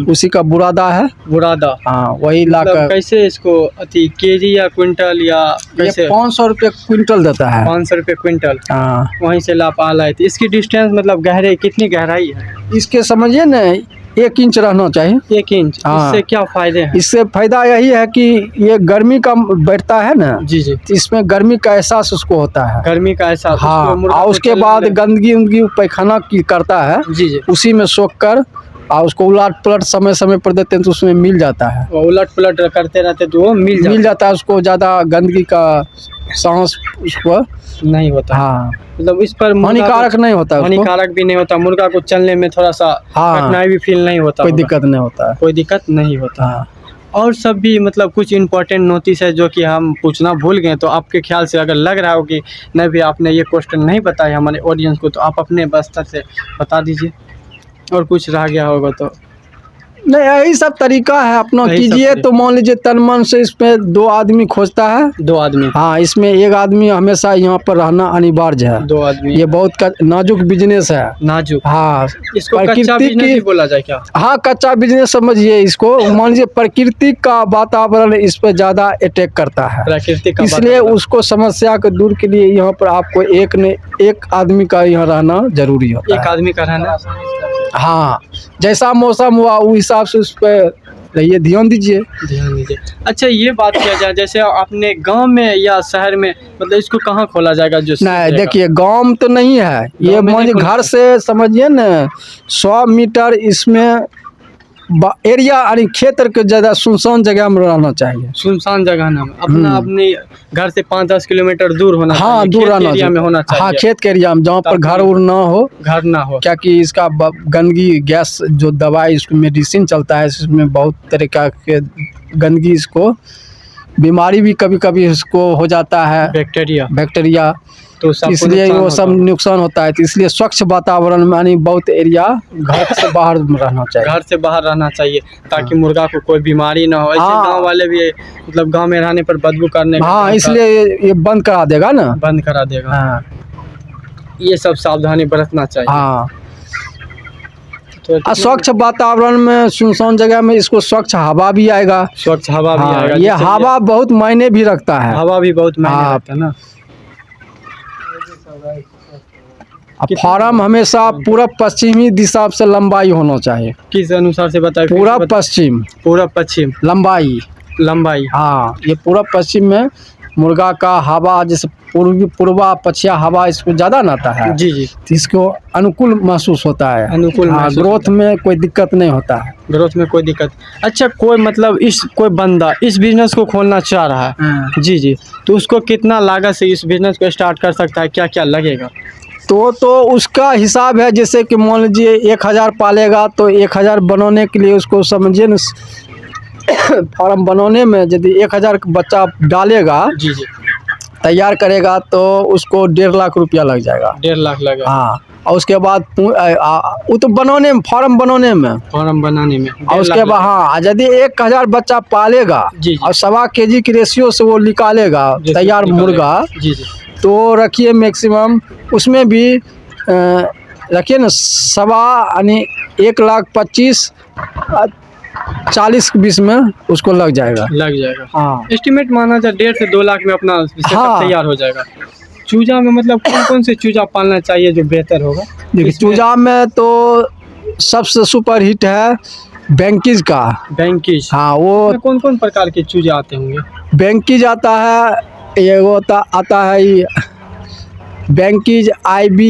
उसी का बुरादा है। बुरादा। हाँ, वही मतलब लाकर कैसे इसको अति केजी या क्विंटल या ये कैसे? 500 रुपये क्विंटल देता है। 500 रुपये क्विंटल। हाँ, वहीं से लाप आ लाए थे। इसकी डिस्टेंस मतलब गहरे कितनी गहराई है? इसके समझिए न 1 इंच रहना चाहिए। 1 इंच। हाँ। इससे क्या फायदे हैं? इससे फायदा यही है कि ये गर्मी का बैठता है ना, जी जी, तो इसमें गर्मी का एहसास उसको होता है। गर्मी का एहसास। हाँ, उसको मुर्गा और को उसके चलने बाद में- गंदगी उंदगी पैखाना की करता है, जी जी, उसी में सोख कर और उसको उलट पलट समय समय पर देते हैं तो उसमें मिल जाता है। वो उलट पलट करते रहते तो वो मिल जाता है उसको, ज़्यादा गंदगी का सांस उसको नहीं होता। हाँ, मतलब इस पर मुर्गा हानिकारक को- नहीं होता उसको। हानिकारक भी नहीं होता। मुर्गा को चलने में थोड़ा सा हाँ, कठिनाई भी फील नहीं होता कोई होगा। दिक्कत नहीं होता है। कोई दिक्कत नहीं होता। हाँ, और सब भी मतलब कुछ इम्पोर्टेंट नोटिस है जो कि हम पूछना भूल गए, तो आपके ख्याल से अगर लग रहा हो कि नहीं भी आपने ये क्वेश्चन नहीं बताया हमारे ऑडियंस को, तो आप अपने बस्तर से बता दीजिए। और कुछ रह गया होगा तो नहीं, यही सब तरीका है अपना यही सब कीजिए। तरीका। तो मान लीजिए तन मन से इसमें 2 आदमी खोजता है। 2 आदमी। हाँ, इसमें 1 आदमी हमेशा यहाँ पर रहना अनिवार्य है। 2 आदमी। ये बहुत नाजुक बिजनेस है। नाजुक। हाँ, इसको कच्चा प्रकृति बिजनेस की- भी बोला जाए क्या? हाँ, कच्चा बिजनेस समझिए इसको। मान लीजिए प्रकृति का वातावरण इस पर ज़्यादा अटैक करता है, प्राकृतिक का इसलिए वातावरण। उसको समस्या को दूर के लिए यहाँ पर आपको एक आदमी का यहाँ रहना जरूरी होता एक है। आदमी का रहना। हाँ, जैसा मौसम हुआ उस हिसाब से उस पर रहिए, ध्यान दीजिए। ध्यान दीजिए। अच्छा ये बात किया जाए, जैसे आपने गांव में या शहर में, मतलब इसको कहाँ खोला जाएगा? जो नहीं, देखिए गांव में तो नहीं है ये, गाँव में मान नहीं लीजिए घर से समझिए न 100 मीटर इसमें एरिया यानी क्षेत्र के ज़्यादा सुनसान जगह में रहना चाहिए। सुनसान जगह ना, अपना अपने घर से 5-10 किलोमीटर दूर होना हाँ, चाहिए। दूर खेत रहना एरिया में होना चाहिए। हाँ, खेत के एरिया में जहाँ पर ताकि- घर उर ना हो, घर ना हो। क्या कि इसका गंदगी गैस जो दवाई इसको मेडिसिन चलता है, इसमें बहुत तरीका के गंदगी, इसको बीमारी भी कभी कभी इसको हो जाता है, बैक्टीरिया, तो सबको इसलिए नुकसान वो होता सब है। नुकसान होता है। तो इसलिए स्वच्छ वातावरण में यानी बहुत एरिया घर से बाहर में रहना चाहिए। घर से बाहर रहना चाहिए ताकि मुर्गा को कोई बीमारी ना हो। ऐसे हाँ। गांव वाले भी मतलब गांव में रहने पर बदबू करने का हाँ, इसलिए ये बंद करा देगा ना। बंद करा देगा। हाँ, ये सब सावधानी बरतना चाहिए। हाँ, तो स्वच्छ वातावरण में सुनसान जगह में इसको स्वच्छ हवा भी आएगा। स्वच्छ हवा भी हाँ, आएगा। ये जिससे हवा बहुत मायने भी रखता है। हवा भी बहुत मायने हाँ। रखता है ना। फार्म हमेशा पूरब पश्चिमी दिशा से लंबाई होना चाहिए। किस अनुसार से बताए? पूरब पश्चिम पूरब पश्चिम लंबाई। लंबाई। हाँ, ये पूरब पश्चिम में मुर्गा का हवा, जैसे पूर्वा पछिया हवा इसको ज़्यादा न आता है, जी जी, तो इसको अनुकूल महसूस होता है। अनुकूल हाँ, महसूस ग्रोथ में कोई दिक्कत नहीं होता है। ग्रोथ में कोई दिक्कत। अच्छा, कोई मतलब कोई बंदा इस बिजनेस को खोलना चाह रहा है, जी जी, तो उसको कितना लागत से इस बिजनेस को स्टार्ट कर सकता है? क्या क्या लगेगा? तो उसका हिसाब है, जैसे कि मान लीजिए 1000 पालेगा तो 1000 बनाने के लिए उसको समझिए न फार्म बनाने में यदि 1000 बच्चा डालेगा, जी जी, तैयार करेगा, तो उसको 1.5 लाख रुपया लग जाएगा। 1.5 लाख लगा हाँ, और उसके बाद वो तो बनाने में, फार्म बनाने में, फॉर्म बनाने में। और उसके बाद हाँ, यदि 1000 बच्चा पालेगा जी जी, और 1.25 kg की रेशियो से वो निकालेगा जैसे तैयार निकालेगा। मुर्गा, जी जी, तो रखिए मैक्सिमम उसमें भी रखिए ना 1,25,40 में उसको लग जाएगा। लग जाएगा। हाँ एस्टिमेट माना जाए 1.5 से 2 लाख में अपना सेटअप हाँ। तैयार हो जाएगा। चूजा में मतलब कौन कौन से चूजा पालना चाहिए जो बेहतर होगा? देखिए, इसमें चूजा में तो सबसे सुपर हिट है बैंकिज का। बैंकिश। हाँ, वो कौन कौन प्रकार के चूजे आते होंगे? बैंकिज आता है, ये वो आता है ये बैंकिज, IB,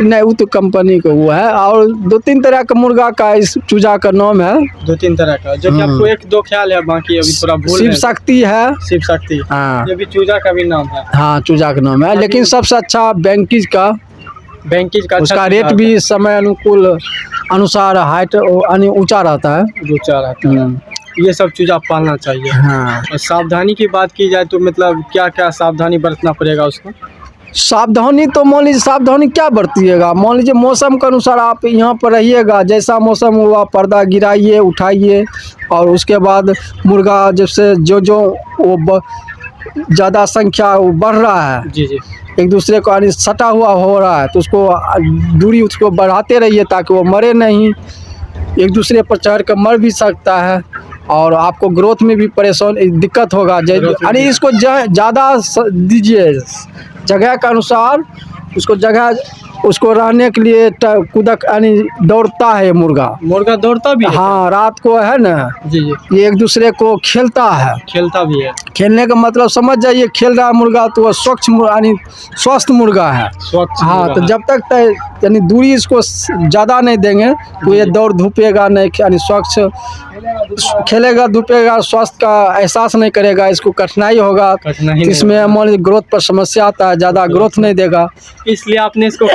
नहीं वो तो कंपनी का वो है, और 2-3 तरह का मुर्गा का इस चूजा का नाम है। 2-3 तरह का, जो कि आपको 1-2 ख्याल है, बाकी अभी थोड़ा भूल शिव रहे हैं। शक्ति है। शिव शक्ति, हाँ ये भी चूजा का भी नाम है। हाँ, चूजा का नाम है, लेकिन सबसे अच्छा बैंकिज का। बैंकिज का उसका अच्छा रेट भी समय अनुकूल अनुसार हाइट यानी ऊंचा रहता है। ऊंचा रहता है। ये सब चीज़ आप पालना चाहिए। हाँ, और सावधानी की बात की जाए तो मतलब क्या क्या सावधानी बरतना पड़ेगा उसको? सावधानी तो मान लीजिए, सावधानी क्या बरतिएगा, मान लीजिए मौसम के अनुसार आप यहाँ पर रहिएगा, जैसा मौसम हुआ पर्दा गिराइए, उठाइए, और उसके बाद मुर्गा जैसे जो वो ज़्यादा संख्या वो बढ़ रहा है, जी जी, एक दूसरे को यानी सटा हुआ हो रहा है, तो उसको दूरी उसको बढ़ाते रहिए ताकि वो मरे नहीं। एक दूसरे पर चढ़ कर मर भी सकता है, और आपको ग्रोथ में भी परेशान दिक्कत होगा। यानी इसको ज़्यादा दीजिए, जगह के अनुसार उसको जगह, उसको रहने के लिए कूदक यानी दौड़ता है मुर्गा। मुर्गा दौड़ता भी है? हाँ, रात को है ना, जी जी, ये एक दूसरे को खेलता है। खेलता भी है। खेलने का मतलब समझ जाइए, खेल रहा है मुर्गा तो वो स्वच्छ यानी स्वस्थ मुर्गा है। स्वच्छ हाँ, मुर्गा तो है। जब तक यानी दूरी इसको ज़्यादा नहीं देंगे तो ये दौड़ धूपेगा नहीं, यानी स्वच्छ खेलेगा धूपेगा, स्वास्थ्य का एहसास नहीं करेगा, इसको कठिनाई होगा। कठिनाई नहीं इसमें मान लीजिए ग्रोथ पर समस्या आता है, ज़्यादा ग्रोथ नहीं देगा। इसलिए आपने इसको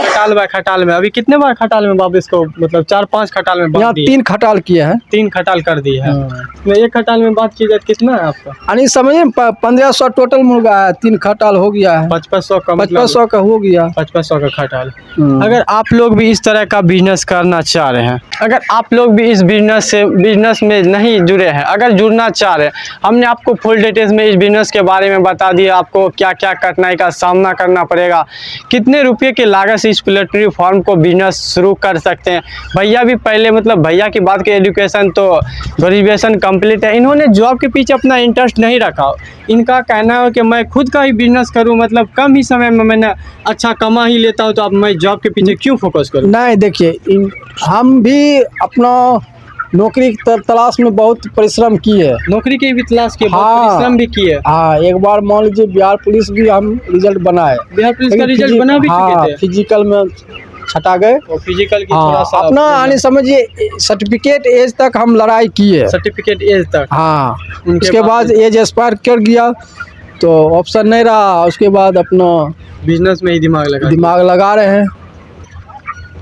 खटाल में अभी कितने बार खटाल में बाप इसको मतलब 4-5 खटाल में यहाँ बांट दिए? 3 खटाल किए हैं। 3 खटाल कर दिए है। हाँ। मैं एक खटाल में बात की जाए तो कितना है आपका? यानी समझिए 1500 टोटल मुर्गा है, 3 खटाल हो गया है, 5500 का, मतलब 5500 का हो गया। 5500 का खटाल। हम्म। अगर आप लोग भी इस तरह का बिजनेस करना चाह रहे हैं, अगर आप लोग भी इस बिजनेस में नहीं जुड़े हैं, अगर जुड़ना चाह रहे हैं, हमने आपको फुल डिटेल्स में इस बिजनेस के बारे में बता दिया, आपको क्या क्या कठिनाई का सामना करना पड़ेगा, कितने रुपये की लागत से इस पोल्ट्री फार्म को बिजनेस शुरू कर सकते हैं। भैया भी पहले मतलब भैया की बात की, एजुकेशन तो ग्रेजुएशन कंप्लीट है, इन्होंने जॉब के पीछे अपना इंटरेस्ट नहीं रखा। इनका कहना है कि मैं खुद का ही बिजनेस करूं, मतलब कम ही समय में मैंने अच्छा कमा ही लेता हूं, तो अब मैं जॉब के पीछे क्यों फोकस करूं? नहीं, देखिए हम भी अपना नौकरी की तलाश में बहुत परिश्रम किए। नौकरी की भी तलाश किए, बहुत हाँ। परिश्रम भी किए। हाँ, एक बार मान लीजिए बिहार पुलिस भी हम रिजल्ट बनाए। बिहार पुलिस का लेकिन रिजल्ट बना भी हाँ, चुके थे। फिजिकल में छटा गए। और फिजिकल की हाँ, थोड़ा सा अपना यानी समझिए सर्टिफिकेट एज तक हम लड़ाई किए। सर्टिफिकेट एज तक। हाँ, उनके उसके बाद एज एक्सपायर कर गया तो ऑप्शन नहीं रहा, उसके बाद अपना बिजनेस में ही दिमाग लगा रहे हैं।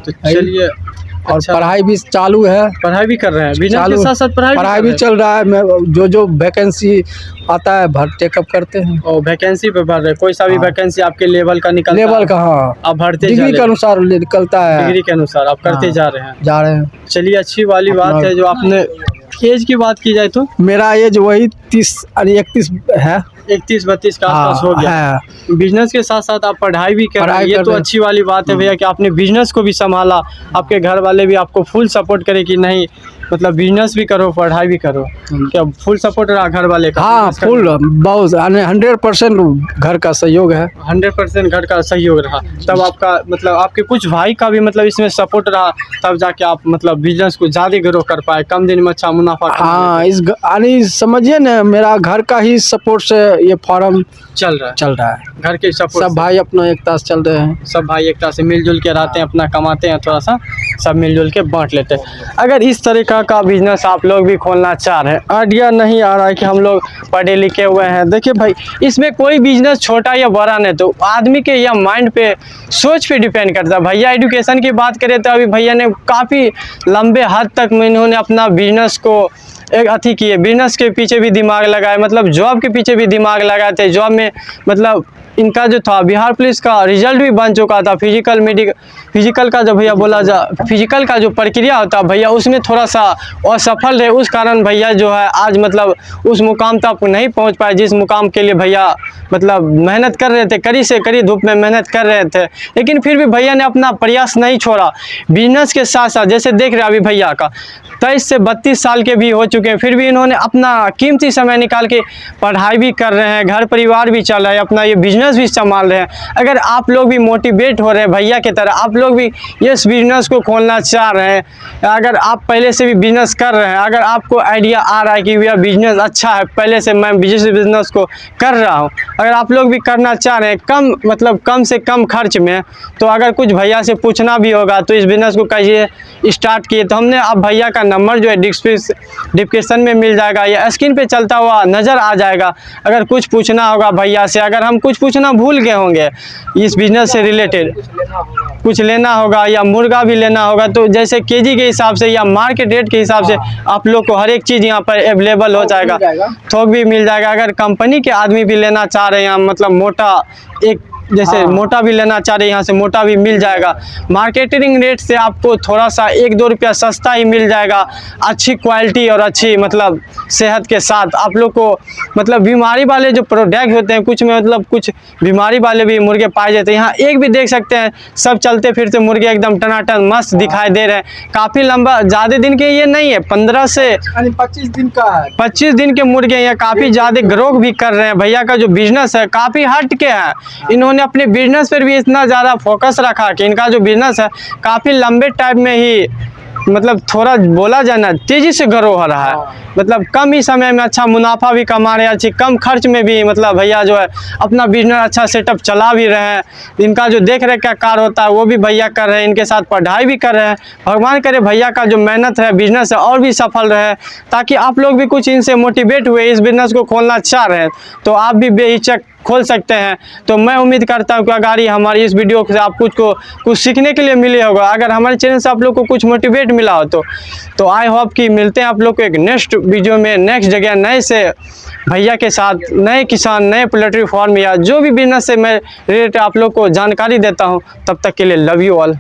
तो चलिए, और अच्छा, पढ़ाई भी चालू है। पढ़ाई भी कर रहे हैं, बिजनेस के चालू साथ साथ पढ़ाई भी चल रहा है। मैं जो वैकेंसी आता है भर टेकअप करते हैं। और वैकेंसी पे भर रहे हैं, कोई सा भी हाँ। वैकेंसी आपके लेवल का निकलता लेवल है, का, हाँ, आप भरते जा डिग्री रहे के हैं। अनुसार निकलता है। डिग्री के अनुसार आप करते हाँ। जा रहे हैं। जा रहे हैं। चलिए, अच्छी वाली बात अपना- है। जो आपने एज की बात की जाए तो मेरा एज वही 30 यानी 31 है। 31-32 के आसपास हो गया। है। बिजनेस के साथ साथ आप पढ़ाई भी कर रहे हैं, पढ़ाई ये कर तो रहे हैं। अच्छी वाली बात है भैया कि आपने बिजनेस को भी संभाला। आपके घर वाले भी आपको फुल सपोर्ट करे कि नहीं मतलब बिजनेस भी करो पढ़ाई भी करो। क्या फुल सपोर्ट रहा घर वाले का? हाँ, business फुल बहुत 100% घर का सहयोग है। 100% घर का सहयोग रहा। तब आपका मतलब आपके कुछ भाई का भी मतलब इसमें सपोर्ट रहा, तब जाके आप मतलब बिजनेस को ज़्यादा ग्रो कर पाए, कम दिन में अच्छा मुनाफा कमा हाँ, लेते। इस यानी समझिए ना, मेरा घर का ही सपोर्ट से ये फार्म चल रहा है। घर के सपोर्ट सब से। भाई अपना एकता से चल रहे हैं। सब भाई एकता से मिलजुल के रहते हैं, अपना कमाते हैं, थोड़ा सा सब मिलजुल के बांट लेते हैं। अगर इस तरीका का बिजनेस आप लोग भी खोलना चाह रहे हैं, आइडिया नहीं आ रहा है कि हम लोग पढ़े लिखे हुए हैं, देखिए भाई इसमें कोई बिजनेस छोटा या बड़ा नहीं, तो आदमी के या माइंड पे सोच पे डिपेंड करता है। भैया एजुकेशन की बात करें तो अभी भैया ने काफ़ी लंबे हद तक इन्होंने अपना बिजनेस को एक अथी किए, बिजनेस के पीछे भी दिमाग लगाए, मतलब जॉब के पीछे भी दिमाग लगाए थे। जॉब में मतलब इनका जो था बिहार पुलिस का रिजल्ट भी बन चुका था। फिजिकल का जो भैया बोला जा, फिजिकल का जो प्रक्रिया होता भैया उसमें थोड़ा सा असफल रहे, उस कारण भैया जो है आज मतलब उस मुकाम तक नहीं पहुंच पाए जिस मुकाम के लिए भैया मतलब मेहनत कर रहे थे, कड़ी से कड़ी धूप में मेहनत कर रहे थे। लेकिन फिर भी भैया ने अपना प्रयास नहीं छोड़ा। बिजनेस के साथ साथ जैसे देख रहे हैं अभी भैया का 23 से 32 साल के भी हो चुके हैं, फिर भी इन्होंने अपना कीमती समय निकाल के पढ़ाई भी कर रहे हैं, घर परिवार भी चल रहा है, अपना ये बिजनेस भी संभाल रहे हैं। अगर आप लोग भी मोटिवेट हो रहे हैं भैया की तरह, आप लोग भी इस बिजनेस को खोलना चाह रहे हैं, अगर आप पहले से भी बिजनेस कर रहे हैं, अगर आपको आइडिया आ रहा है कि भैया बिजनेस अच्छा है, पहले से मैं बिजनेस को कर रहा हूँ, अगर आप लोग भी करना चाह रहे हैं कम से कम खर्च में, तो अगर कुछ भैया से पूछना भी होगा तो इस बिजनेस को कैसे स्टार्ट किए, तो हमने अब भैया का नंबर जो है डिस्क्रिप्शन में मिल जाएगा या स्क्रीन पे चलता हुआ नज़र आ जाएगा। अगर कुछ पूछना होगा भैया से, अगर हम कुछ पूछना भूल गए होंगे इस बिजनेस से रिलेटेड, कुछ लेना होगा या मुर्गा भी लेना होगा, तो जैसे केजी के हिसाब से या मार्केट रेट के हिसाब से आप लोग को हर एक चीज़ यहाँ पर अवेलेबल हो जाएगा, थोक भी मिल जाएगा। अगर कंपनी के आदमी भी लेना चाह रहे हैं, मतलब मोटा एक जैसे मोटा भी लेना चाह रहे हैं, यहाँ से मोटा भी मिल जाएगा। मार्केटिंग रेट से आपको थोड़ा सा 1-2 रुपया सस्ता ही मिल जाएगा, अच्छी क्वालिटी और अच्छी मतलब सेहत के साथ। आप लोग को मतलब बीमारी वाले जो प्रोडक्ट होते हैं, कुछ में मतलब कुछ बीमारी वाले भी मुर्गे पाए जाते हैं। यहाँ एक भी देख सकते हैं, सब चलते फिरते मुर्गे एकदम टनाटन मस्त दिखाई दे रहे हैं। काफ़ी लंबा, ज़्यादा दिन के ये नहीं है, 15 से 25 दिन का है। 25 दिन के मुर्गे यहाँ काफ़ी ज़्यादा ग्रोथ भी कर रहे हैं। भैया का जो बिजनेस है काफ़ी हट के है, इन्होंने अपने बिजनेस पर भी इतना ज़्यादा फोकस रखा कि इनका जो बिजनेस है काफ़ी लंबे टाइम में ही मतलब थोड़ा बोला जाए ना तेज़ी से ग्रो हो रहा है। मतलब कम ही समय में अच्छा मुनाफा भी कमा रहे हैं, अच्छी कम खर्च में भी मतलब भैया जो है अपना बिजनेस अच्छा सेटअप चला भी रहे हैं। इनका जो देख रेख का कार्य होता है वो भी भैया कर रहे हैं, इनके साथ पढ़ाई भी कर रहे हैं। भगवान करे भैया का जो मेहनत है बिजनेस है और भी सफल रहे, ताकि आप लोग भी कुछ इनसे मोटिवेट हुए इस बिजनेस को खोलना चाह रहे हैं तो आप भी बेहिचक खोल सकते हैं। तो मैं उम्मीद करता हूँ कि अगर हमारी इस वीडियो से आप कुछ सीखने के लिए मिले होगा, अगर हमारे चैनल से आप लोग को कुछ मोटिवेट मिला हो तो आई होप कि मिलते हैं आप लोग को एक नेक्स्ट वीडियो में, नेक्स्ट जगह नए से भैया के साथ, नए किसान, नए पोल्ट्री फार्म या जो भी बिजनेस से मैं रिलेटेड आप लोग को जानकारी देता हूँ। तब तक के लिए लव यू ऑल।